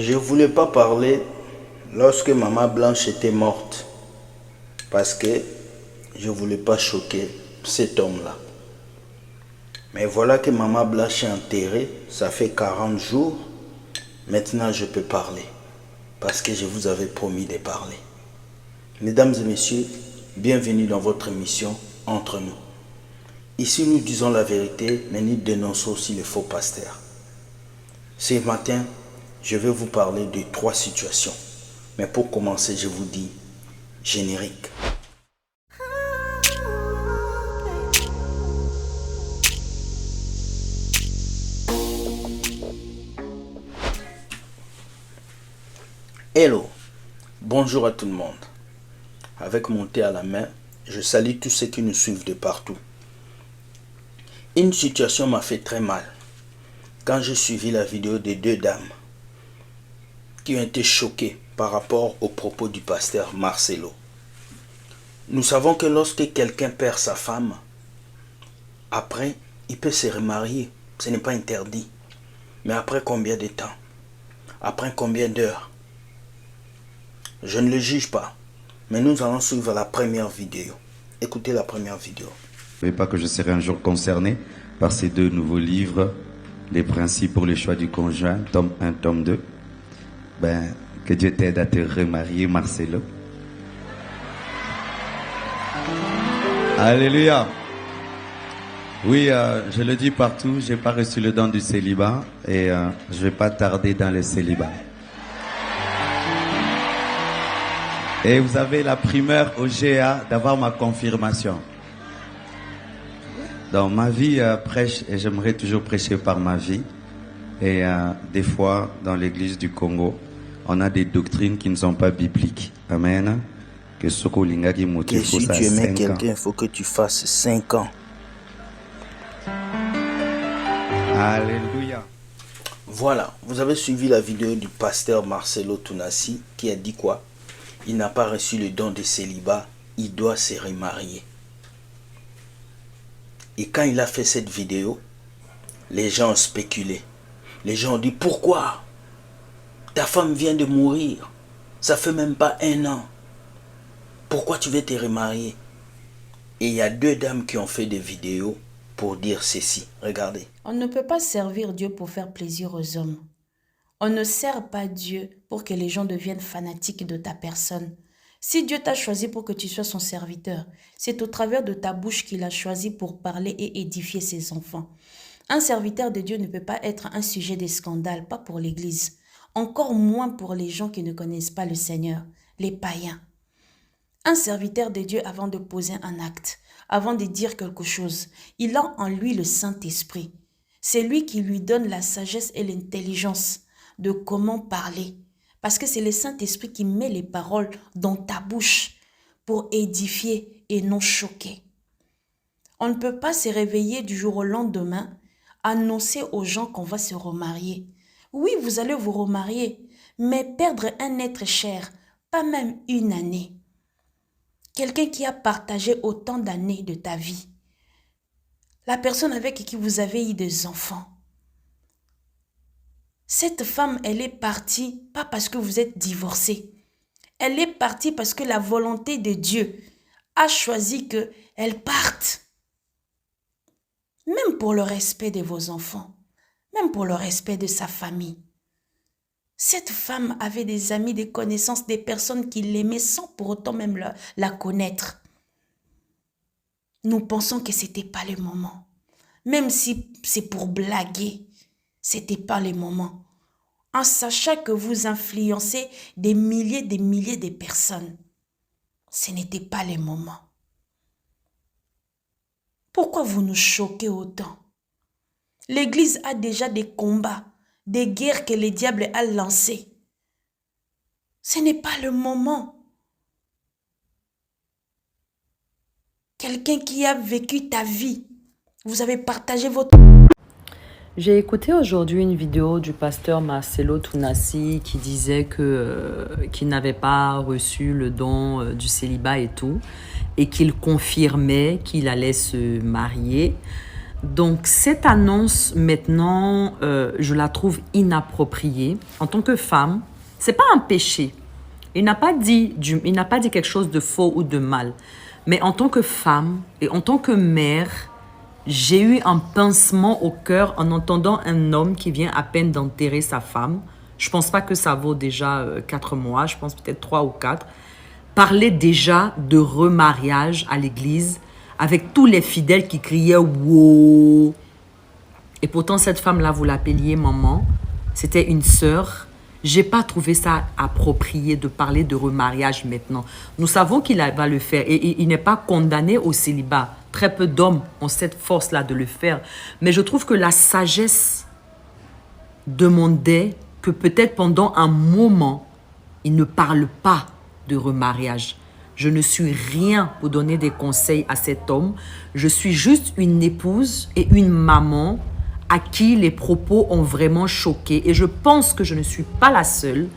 Je ne voulais pas parler lorsque Maman Blanche était morte parce que je ne voulais pas choquer cet homme-là. Mais voilà que Maman Blanche est enterrée, ça fait 40 jours. Maintenant, je peux parler parce que je vous avais promis de parler. Mesdames et messieurs, bienvenue dans votre émission Entre nous. Ici, nous disons la vérité, mais nous dénonçons aussi les faux pasteurs. Ce matin, je vais vous parler de 3 situations. Mais pour commencer, je vous dis générique. Hello, bonjour à tout le monde. Avec mon thé à la main, je salue tous ceux qui nous suivent de partout. Une situation m'a fait très mal quand j'ai suivi la vidéo des 2 dames qui ont été choquées par rapport aux propos du pasteur Marcelo. Nous savons que lorsque quelqu'un perd sa femme, après, il peut se remarier. Ce n'est pas interdit. Mais après combien de temps? Après combien d'heures? Je ne le juge pas. Mais nous allons suivre la première vidéo. Écoutez la première vidéo. Je ne savais pas que je serais un jour concerné par ces 2 nouveaux livres, Les principes pour le choix du conjoint, tome 1, tome 2. Que Dieu t'aide à te remarier, Marcelo. Alléluia. Oui, je le dis partout, je n'ai pas reçu le don du célibat et je ne vais pas tarder dans le célibat. Et vous avez la primeur au GA d'avoir ma confirmation. Dans ma vie, prêche, et j'aimerais toujours prêcher par ma vie. Et des fois, dans l'église du Congo, on a des doctrines qui ne sont pas bibliques. Amen. Que si tu aimais quelqu'un, il faut que tu fasses 5 ans. Alléluia. Voilà, vous avez suivi la vidéo du pasteur Marcelo Tounassi qui a dit quoi? Il n'a pas reçu le don de célibat, il doit se remarier. Et quand il a fait cette vidéo, les gens ont spéculé. Les gens ont dit, pourquoi? Ta femme vient de mourir, ça fait même pas 1 an. Pourquoi tu veux te remarier? Et il y a 2 dames qui ont fait des vidéos pour dire ceci. Regardez. On ne peut pas servir Dieu pour faire plaisir aux hommes. On ne sert pas Dieu pour que les gens deviennent fanatiques de ta personne. Si Dieu t'a choisi pour que tu sois son serviteur, c'est au travers de ta bouche qu'il a choisi pour parler et édifier ses enfants. Un serviteur de Dieu ne peut pas être un sujet de scandale, pas pour l'Église. Encore moins pour les gens qui ne connaissent pas le Seigneur, les païens. Un serviteur de Dieu, avant de poser un acte, avant de dire quelque chose, il a en lui le Saint-Esprit. C'est lui qui lui donne la sagesse et l'intelligence de comment parler. Parce que c'est le Saint-Esprit qui met les paroles dans ta bouche pour édifier et non choquer. On ne peut pas se réveiller du jour au lendemain, annoncer aux gens qu'on va se remarier. Oui, vous allez vous remarier, mais perdre un être cher, pas même 1 année. Quelqu'un qui a partagé autant d'années de ta vie. La personne avec qui vous avez eu des enfants. Cette femme, elle est partie, pas parce que vous êtes divorcés. Elle est partie parce que la volonté de Dieu a choisi qu'elle parte. Même pour le respect de vos enfants, même pour le respect de sa famille. Cette femme avait des amis, des connaissances, des personnes qui l'aimaient sans pour autant même la connaître. Nous pensons que ce n'était pas le moment. Même si c'est pour blaguer, ce n'était pas le moment. En sachant que vous influencez des milliers de personnes, ce n'était pas le moment. Pourquoi vous nous choquez autant? L'Église a déjà des combats, des guerres que le diable a lancées. Ce n'est pas le moment. Quelqu'un qui a vécu ta vie, vous avez partagé votre... J'ai écouté aujourd'hui une vidéo du pasteur Marcelo Tounassi qui disait qu'il n'avait pas reçu le don du célibat et tout, et qu'il confirmait qu'il allait se marier. Donc, cette annonce, maintenant, je la trouve inappropriée. En tant que femme, c'est pas un péché. Il n'a pas dit quelque chose de faux ou de mal. Mais en tant que femme et en tant que mère, j'ai eu un pincement au cœur en entendant un homme qui vient à peine d'enterrer sa femme. Je pense pas que ça vaut déjà 4 mois, je pense peut-être 3 ou 4. Parler déjà de remariage à l'église avec tous les fidèles qui criaient « wow ». Et pourtant, cette femme-là, vous l'appeliez maman. C'était une sœur. J'ai pas trouvé ça approprié de parler de remariage maintenant. Nous savons qu'il va le faire et il n'est pas condamné au célibat. Très peu d'hommes ont cette force-là de le faire. Mais je trouve que la sagesse demandait que peut-être pendant un moment, il ne parle pas de remariage. Je ne suis rien pour donner des conseils à cet homme. Je suis juste une épouse et une maman à qui les propos ont vraiment choqué. Et je pense que je ne suis pas la seule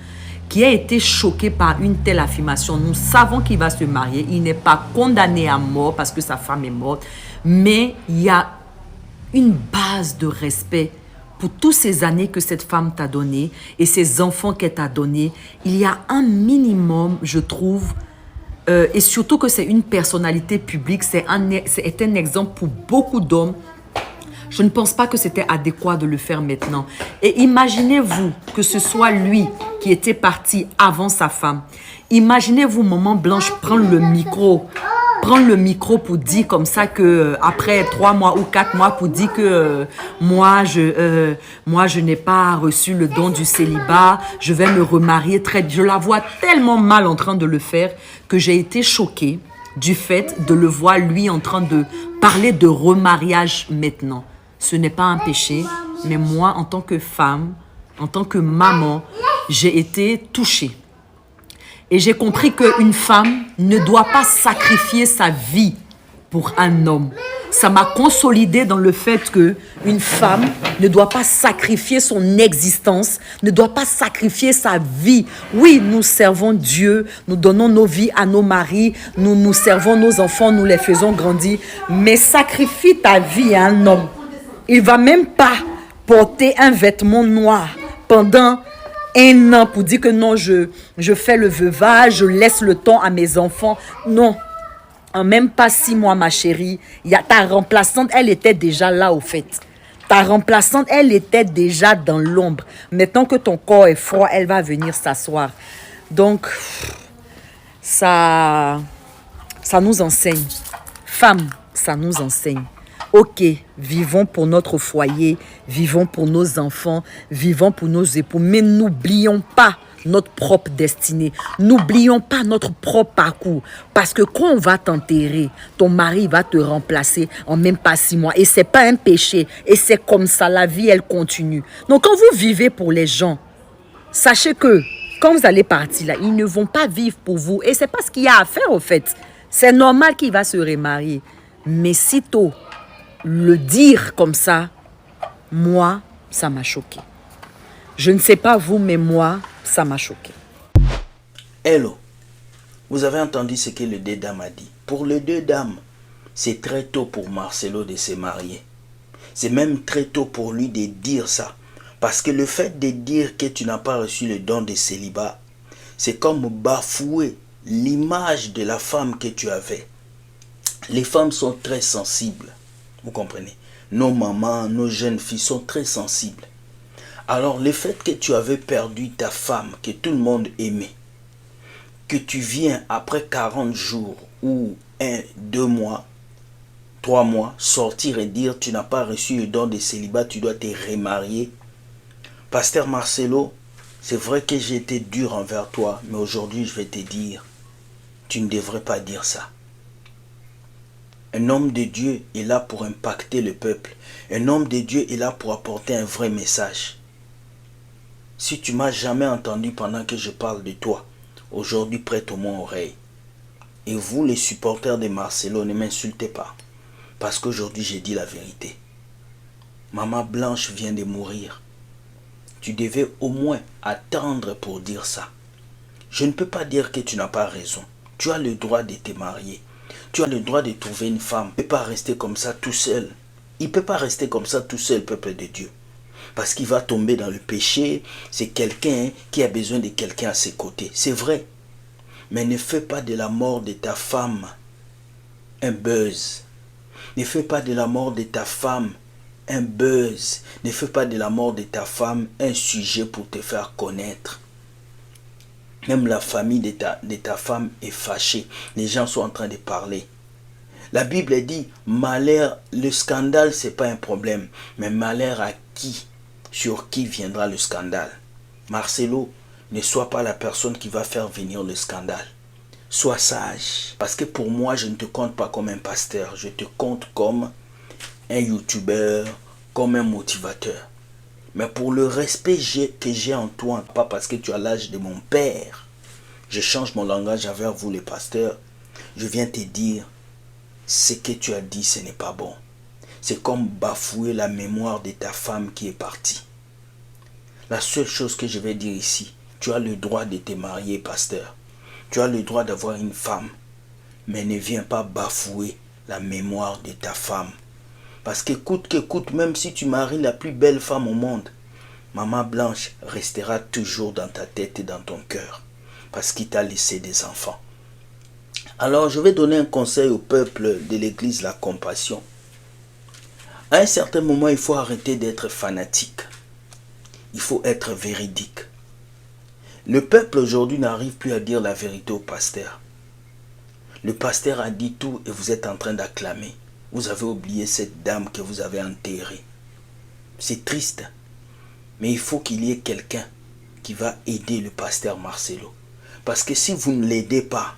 qui a été choquée par une telle affirmation. Nous savons qu'il va se marier. Il n'est pas condamné à mort parce que sa femme est morte. Mais il y a une base de respect pour toutes ces années que cette femme t'a donné et ces enfants qu'elle t'a donné. Il y a un minimum, je trouve, et surtout que c'est une personnalité publique, c'est un exemple pour beaucoup d'hommes. Je ne pense pas que c'était adéquat de le faire maintenant. Et imaginez-vous que ce soit lui qui était parti avant sa femme. Imaginez-vous Maman Blanche prendre le micro pour dire comme ça que après 3 mois ou 4 mois pour dire que moi je n'ai pas reçu le don du célibat, je vais me remarier très. Je la vois tellement mal en train de le faire que j'ai été choquée du fait de le voir lui en train de parler de remariage maintenant. Ce n'est pas un péché, mais moi en tant que femme, en tant que maman, j'ai été touchée. Et j'ai compris qu'une femme ne doit pas sacrifier sa vie pour un homme. Ça m'a consolidée dans le fait qu'une femme ne doit pas sacrifier son existence, ne doit pas sacrifier sa vie. Oui, nous servons Dieu, nous donnons nos vies à nos maris, nous servons nos enfants, nous les faisons grandir. Mais sacrifie ta vie à un homme. Il ne va même pas porter un vêtement noir pendant 1 an pour dire que non, je fais le veuvage, je laisse le temps à mes enfants. Non, en même pas 6 mois, ma chérie. Ta remplaçante, elle était déjà là au fait. Ta remplaçante, elle était déjà dans l'ombre. Maintenant que ton corps est froid, elle va venir s'asseoir. Donc, ça nous enseigne. Femme, ça nous enseigne. Ok, vivons pour notre foyer, vivons pour nos enfants, vivons pour nos époux, mais n'oublions pas notre propre destinée. N'oublions pas notre propre parcours. Parce que quand on va t'enterrer, ton mari va te remplacer en même pas 6 mois. Et c'est pas un péché. Et c'est comme ça, la vie, elle continue. Donc quand vous vivez pour les gens, sachez que quand vous allez partir là, ils ne vont pas vivre pour vous. Et c'est pas ce qu'il y a à faire au fait. C'est normal qu'il va se remarier. Mais sitôt le dire comme ça, moi, ça m'a choqué. Je ne sais pas vous, mais moi, ça m'a choqué. Hello, vous avez entendu ce que les 2 dames a dit. Pour les 2 dames, c'est très tôt pour Marcelo de se marier. C'est même très tôt pour lui de dire ça. Parce que le fait de dire que tu n'as pas reçu le don de célibat, c'est comme bafouer l'image de la femme que tu avais. Les femmes sont très sensibles. Vous comprenez? Nos mamans, nos jeunes filles sont très sensibles. Alors le fait que tu avais perdu ta femme, que tout le monde aimait, que tu viens après 40 jours ou 1, 2 mois, 3 mois, sortir et dire tu n'as pas reçu le don de célibat, tu dois te remarier. Pasteur Marcelo, c'est vrai que j'ai été dur envers toi, mais aujourd'hui je vais te dire, tu ne devrais pas dire ça. Un homme de Dieu est là pour impacter le peuple. Un homme de Dieu est là pour apporter un vrai message. Si tu m'as jamais entendu pendant que je parle de toi, aujourd'hui prête mon oreille. Et vous les supporters de Marcelo, ne m'insultez pas. Parce qu'aujourd'hui j'ai dit la vérité. Maman Blanche vient de mourir. Tu devais au moins attendre pour dire ça. Je ne peux pas dire que tu n'as pas raison. Tu as le droit de te marier. Tu as le droit de trouver une femme. Tu ne peux pas rester comme ça tout seul Il ne peut pas rester comme ça tout seul, peuple de Dieu. Parce qu'il va tomber dans le péché. C'est quelqu'un qui a besoin de quelqu'un à ses côtés. C'est vrai. Mais ne fais pas de la mort de ta femme un buzz. Ne fais pas de la mort de ta femme un buzz. Ne fais pas de la mort de ta femme un sujet pour te faire connaître. Même la famille de ta femme est fâchée. Les gens sont en train de parler. La Bible dit, malheur, le scandale, ce n'est pas un problème. Mais malheur à qui? Sur qui viendra le scandale? Marcelo, ne sois pas la personne qui va faire venir le scandale. Sois sage. Parce que pour moi, je ne te compte pas comme un pasteur. Je te compte comme un youtubeur, comme un motivateur. Mais pour le respect que j'ai en toi, pas parce que tu as l'âge de mon père, je change mon langage envers vous les pasteurs. Je viens te dire, ce que tu as dit, ce n'est pas bon. C'est comme bafouer la mémoire de ta femme qui est partie. La seule chose que je vais dire ici, tu as le droit de te marier, pasteur. Tu as le droit d'avoir une femme. Mais ne viens pas bafouer la mémoire de ta femme. Parce qu'écoute, même si tu maries la plus belle femme au monde, Maman Blanche restera toujours dans ta tête et dans ton cœur. Parce qu'il t'a laissé des enfants. Alors je vais donner un conseil au peuple de l'église La Compassion. À un certain moment, il faut arrêter d'être fanatique. Il faut être véridique. Le peuple aujourd'hui n'arrive plus à dire la vérité au pasteur. Le pasteur a dit tout et vous êtes en train d'acclamer. Vous avez oublié cette dame que vous avez enterrée. C'est triste. Mais il faut qu'il y ait quelqu'un qui va aider le pasteur Marcelo. Parce que si vous ne l'aidez pas,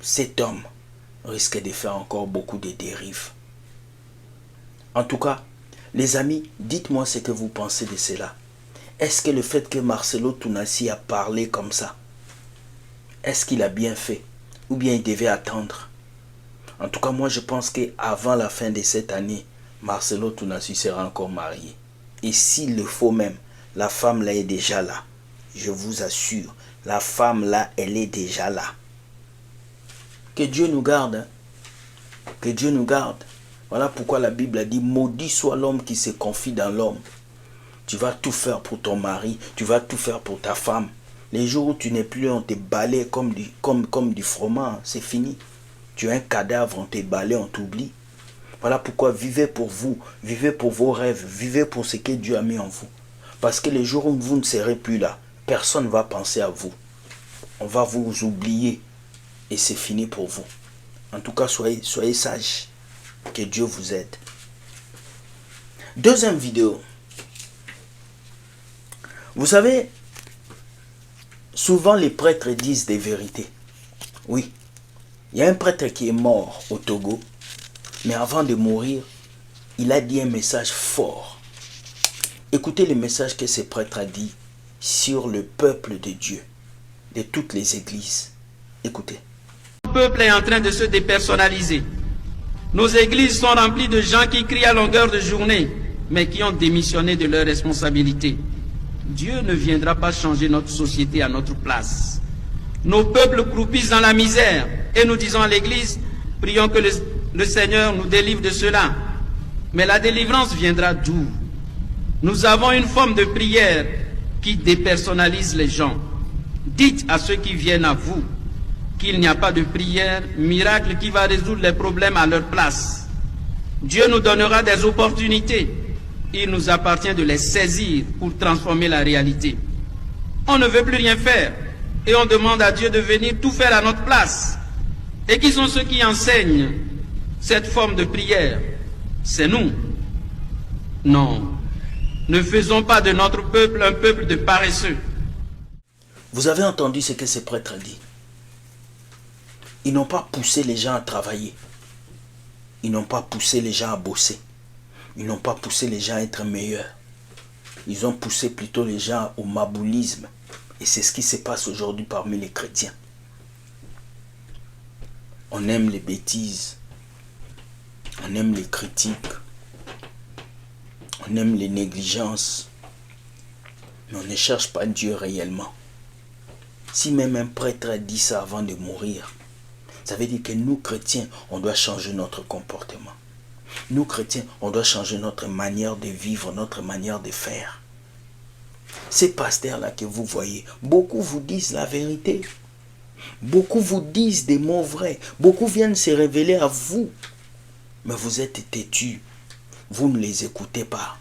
cet homme risque de faire encore beaucoup de dérives. En tout cas, les amis, dites-moi ce que vous pensez de cela. Est-ce que le fait que Marcelo Tounassi a parlé comme ça, est-ce qu'il a bien fait? Ou bien il devait attendre? En tout cas, moi je pense qu'avant la fin de cette année, Marcelo Tounassi sera encore marié. Et s'il le faut même, la femme là est déjà là. Je vous assure, la femme là, elle est déjà là. Que Dieu nous garde. Hein? Que Dieu nous garde. Voilà pourquoi la Bible a dit, maudit soit l'homme qui se confie dans l'homme. Tu vas tout faire pour ton mari, tu vas tout faire pour ta femme. Les jours où tu n'es plus, on te balaye comme du froment, c'est fini. Tu es un cadavre, on te balaye, on t'oublie. Voilà pourquoi vivez pour vous, vivez pour vos rêves, vivez pour ce que Dieu a mis en vous. Parce que les jours où vous ne serez plus là, personne ne va penser à vous. On va vous oublier et c'est fini pour vous. En tout cas, soyez sages. Que Dieu vous aide. Deuxième vidéo. Vous savez, souvent les prêtres disent des vérités. Oui, il y a un prêtre qui est mort au Togo, mais avant de mourir, il a dit un message fort. Écoutez le message que ce prêtre a dit sur le peuple de Dieu, de toutes les églises. Écoutez. Le peuple est en train de se dépersonnaliser. Nos églises sont remplies de gens qui crient à longueur de journée, mais qui ont démissionné de leurs responsabilités. Dieu ne viendra pas changer notre société à notre place. Nos peuples croupissent dans la misère et nous disons à l'église, prions que le Seigneur nous délivre de cela. Mais la délivrance viendra d'où? Nous avons une forme de prière qui dépersonnalise les gens. Dites à ceux qui viennent à vous qu'il n'y a pas de prière miracle qui va résoudre les problèmes à leur place. Dieu nous donnera des opportunités. Il nous appartient de les saisir pour transformer la réalité. On ne veut plus rien faire et on demande à Dieu de venir tout faire à notre place. Et qui sont ceux qui enseignent cette forme de prière? C'est nous. Non, ne faisons pas de notre peuple un peuple de paresseux. Vous avez entendu ce que ce prêtre a dit. Ils n'ont pas poussé les gens à travailler. Ils n'ont pas poussé les gens à bosser. Ils n'ont pas poussé les gens à être meilleurs. Ils ont poussé plutôt les gens au maboulisme. Et c'est ce qui se passe aujourd'hui parmi les chrétiens. On aime les bêtises. On aime les critiques. On aime les négligences. Mais on ne cherche pas Dieu réellement. Si même un prêtre a dit ça avant de mourir, ça veut dire que nous, chrétiens, on doit changer notre comportement. Nous, chrétiens, on doit changer notre manière de vivre, notre manière de faire. Ces pasteurs-là que vous voyez, beaucoup vous disent la vérité. Beaucoup vous disent des mots vrais. Beaucoup viennent se révéler à vous. Mais vous êtes têtus. Vous ne les écoutez pas.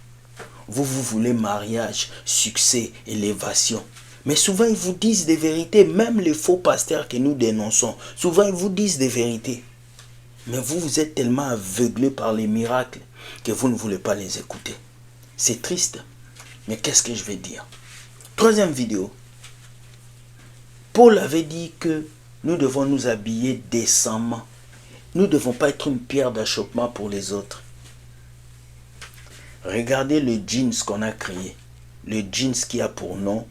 Vous voulez mariage, succès, élévation. Mais souvent, ils vous disent des vérités. Même les faux pasteurs que nous dénonçons, souvent, ils vous disent des vérités. Mais vous êtes tellement aveuglés par les miracles que vous ne voulez pas les écouter. C'est triste. Mais qu'est-ce que je vais dire? Troisième vidéo. Paul avait dit que nous devons nous habiller décemment. Nous ne devons pas être une pierre d'achoppement pour les autres. Regardez le jeans qu'on a créé. Le jeans qui a pour nom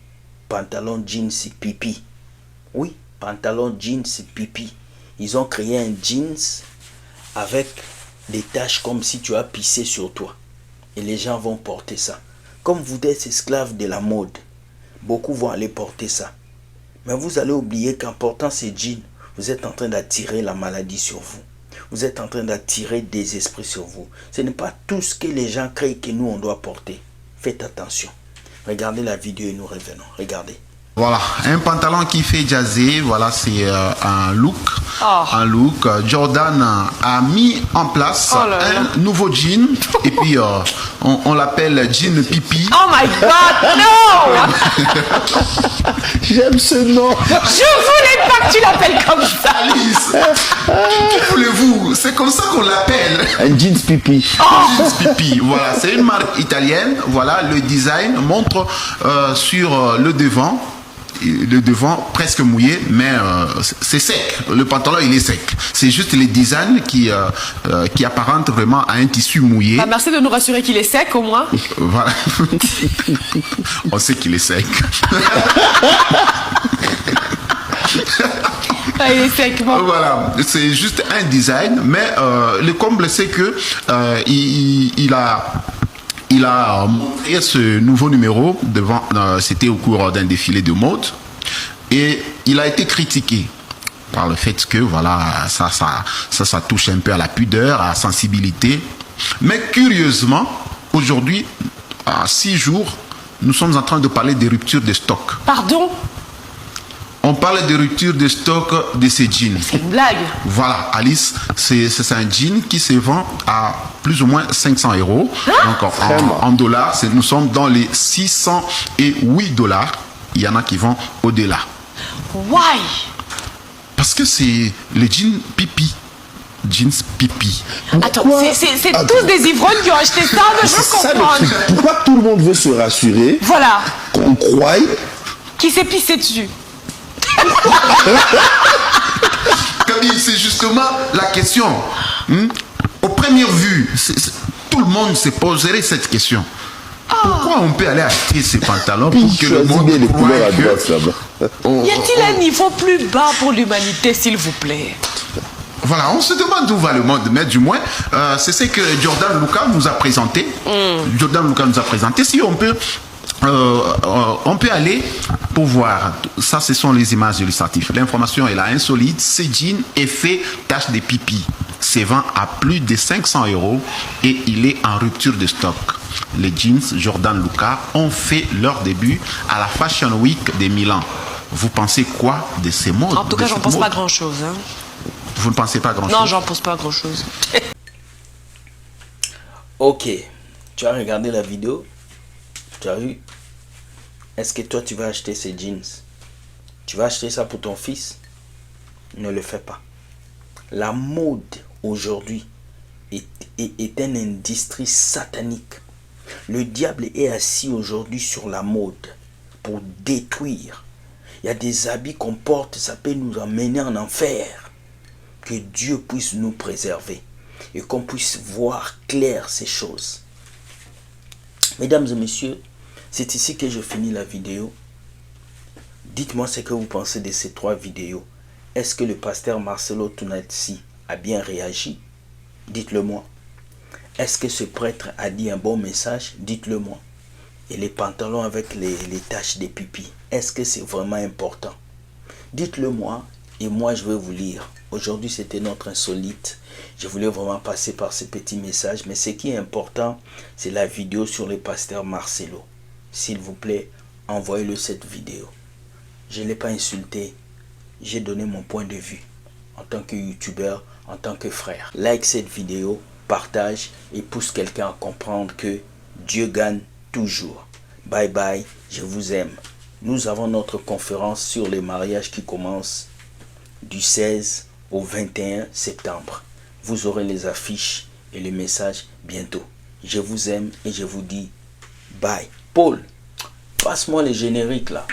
pantalon jeans pipi. Oui, pantalon jeans pipi. Ils ont créé un jeans avec des taches comme si tu as pissé sur toi. Et les gens vont porter ça. Comme vous êtes esclaves de la mode, beaucoup vont aller porter ça. Mais vous allez oublier qu'en portant ces jeans, vous êtes en train d'attirer la maladie sur vous. Vous êtes en train d'attirer des esprits sur vous. Ce n'est pas tout ce que les gens créent que nous on doit porter. Faites attention. Regardez la vidéo et nous revenons. Regardez. Voilà, un pantalon qui fait jazzer, voilà, c'est un look. Un look. Jordan a mis en place un nouveau jean et puis on l'appelle jean pipi. Oh my God, non! J'aime ce nom. Je voulais pas que tu l'appelles comme ça. Alice, que voulez-vous? C'est comme ça qu'on l'appelle. Un jeans pipi. Jeans pipi, voilà, c'est une marque italienne. Voilà, le design montre sur le devant presque mouillé, mais c'est sec. Le pantalon il est sec. C'est juste les designs qui apparentent vraiment à un tissu mouillé. Bah, merci de nous rassurer qu'il est sec au moins. Voilà. On sait qu'il est sec. Ah, il est sec. Bon. Voilà, c'est juste un design, mais le comble c'est que il a montré ce nouveau numéro devant, c'était au cours d'un défilé de mode, et il a été critiqué par le fait que voilà, ça touche un peu à la pudeur, à la sensibilité. Mais curieusement, aujourd'hui, à 6 jours, nous sommes en train de parler des ruptures de stock. Pardon? On parle de rupture de stock de ces jeans. C'est une blague. Voilà, Alice, c'est un jean qui se vend à plus ou moins 500 €. Donc en dollars, nous sommes dans les 608 $. Il y en a qui vont au-delà. Why? Parce que c'est le jean pipi. Jeans pipi. Attends, c'est tous des ivrognes qui ont acheté ça, je veux comprendre. Pourquoi tout le monde veut se rassurer Voilà. qu'on croie Qui s'est pissé dessus? Camille, c'est justement la question. Au première vue, tout le monde se poserait cette question. Pourquoi on peut aller acheter ces pantalons pour que le monde croie que... Y a-t-il un niveau plus bas pour l'humanité, s'il vous plaît? Voilà, on se demande où va le monde, mais du moins, c'est ce que Jordan Luca nous a présenté. Jordan Luca nous a présenté. Si on peut aller pour voir. Ça, ce sont les images illustratives. L'information est là, insolite. Ce jean est fait tache de pipi. Se vend à plus de 500 € et il est en rupture de stock. Les jeans Jordan Luca ont fait leur début à la Fashion Week de Milan. Vous pensez quoi de ces modes? En tout cas, j'en pense pas grand-chose. Hein. Vous ne pensez pas grand-chose? Non, j'en pense pas grand-chose. Ok, tu as regardé la vidéo? Tu as vu? Est-ce que toi tu vas acheter ces jeans? Tu vas acheter ça pour ton fils? Ne le fais pas. La mode aujourd'hui est une industrie satanique. Le diable est assis aujourd'hui sur la mode pour détruire. Il y a des habits qu'on porte, ça peut nous emmener en enfer. Que Dieu puisse nous préserver et qu'on puisse voir clair ces choses. Mesdames et messieurs, c'est ici que je finis la vidéo. Dites-moi ce que vous pensez de ces 3 vidéos. Est-ce que le pasteur Marcelo Tunatsi a bien réagi? Dites-le moi. Est-ce que ce prêtre a dit un bon message? Dites-le moi. Et les pantalons avec les taches de pipi, est-ce que c'est vraiment important? Dites-le moi Et moi, je vais vous lire. Aujourd'hui, c'était notre insolite. Je voulais vraiment passer par ces petits messages. Mais ce qui est important, c'est la vidéo sur le pasteur Marcelo. S'il vous plaît, envoyez-le cette vidéo. Je ne l'ai pas insulté. J'ai donné mon point de vue en tant que youtubeur, en tant que frère. Like cette vidéo, partage et pousse quelqu'un à comprendre que Dieu gagne toujours. Bye bye, je vous aime. Nous avons notre conférence sur les mariages qui commence du 16 au 21 septembre. Vous aurez les affiches et les messages bientôt. Je vous aime et je vous dis bye. Paul, passe-moi les génériques là.